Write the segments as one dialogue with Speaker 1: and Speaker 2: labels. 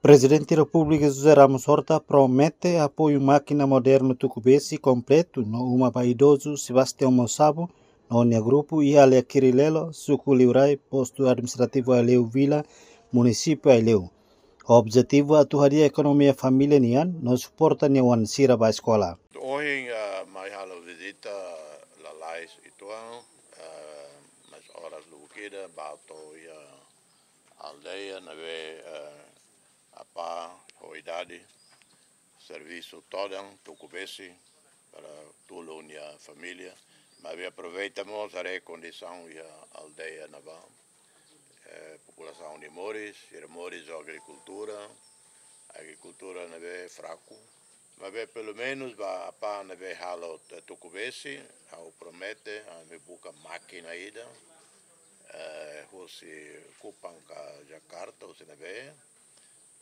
Speaker 1: Presidente da República José Ramos Horta promete apoio máquina moderno tucubesi completo no uma para idoso Sebastião Moçabo, no Onia Grupo e Alia Kirilelo, Suku Liurai, posto administrativo Aileu Vila, município Aileu. O objetivo é atuar a economia família nian, no suporta nian sira ba escola.
Speaker 2: Hoje mais a visita la lais ituan, mas horas luquida bato a aldeia nave apa hoidade serviço toda tucubesi para toda a família, mas aproveitamos a condição a aldeia nava população de Mores agricultura nave fraco. Mas pelo menos para nave halo tucubesi, ao promete a me busca máquina ida, se ocupam com Jakarta, se nave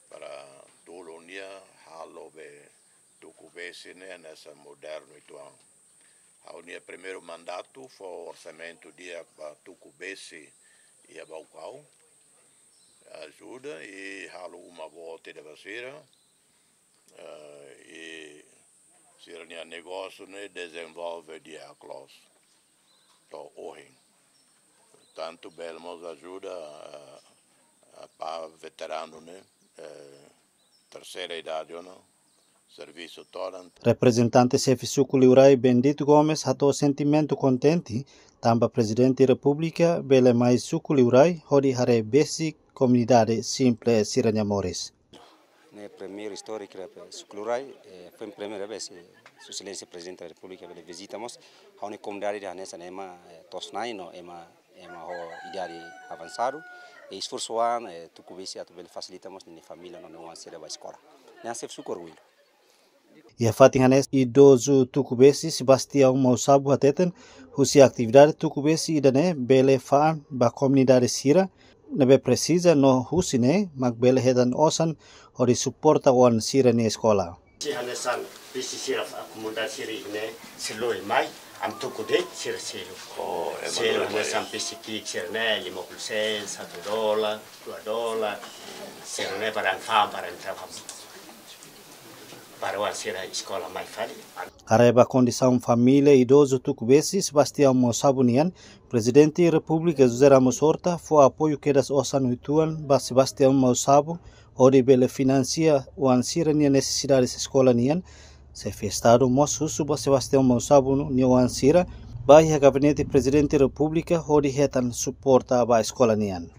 Speaker 2: para todo dia halo be tucubesi nessa moderno ituan. Ao dia primeiro mandato foi orçamento dia para tucubesi e a Baucau ajuda e halo uma volta de vacina. E se o negócio desenvolve dia close to hoje. Tanto Belmos ajuda para veterano terceira idade serviço todo.
Speaker 1: Representante chefe Suku Liurai Bendito Gomes hatou sentimento contente tamba presidente da República bele mais Suku Liurai hori hare basic comunidade simple Siranha Mores.
Speaker 3: Na primeira história que Suku Liurai foi a primeira vez Sua Excelência Presidente da República bele visitamos a uma comunidade de Hanessa ema tosnai no ema idade avançado e esforçoan tucubesi atu bele facilitamos na família no uma sede da escola. Nessa Suku orgulho.
Speaker 1: E a Fatinhanes idoso tucubesi Sebastião Moçabo ateten husi atividade tucubesi idane bele faan ba comunidade sira nebe precisa no husine mag bele hedan osan hori suporta wan sira ni escola.
Speaker 4: Si hanesan bisi sira comunidade sira ne seloi mai am tucude sira selo. Selo hanesan bisi kik sira ne $5 $1 $2 sira ne para fam para trabalho. Para ser a escola mais fácil.
Speaker 1: Areba condição família idoso tucubesi Sebastião Moçabo nian, presidente da República José Ramos Horta foi apoio que das osan utuan ba Sebastião Moçabo ori bele financia o ansira nian necessidades escola nian, se festado moço ba Sebastião Moçabo nian ansira, ba gabinete presidente da República ori hetan suporta ba escola nian.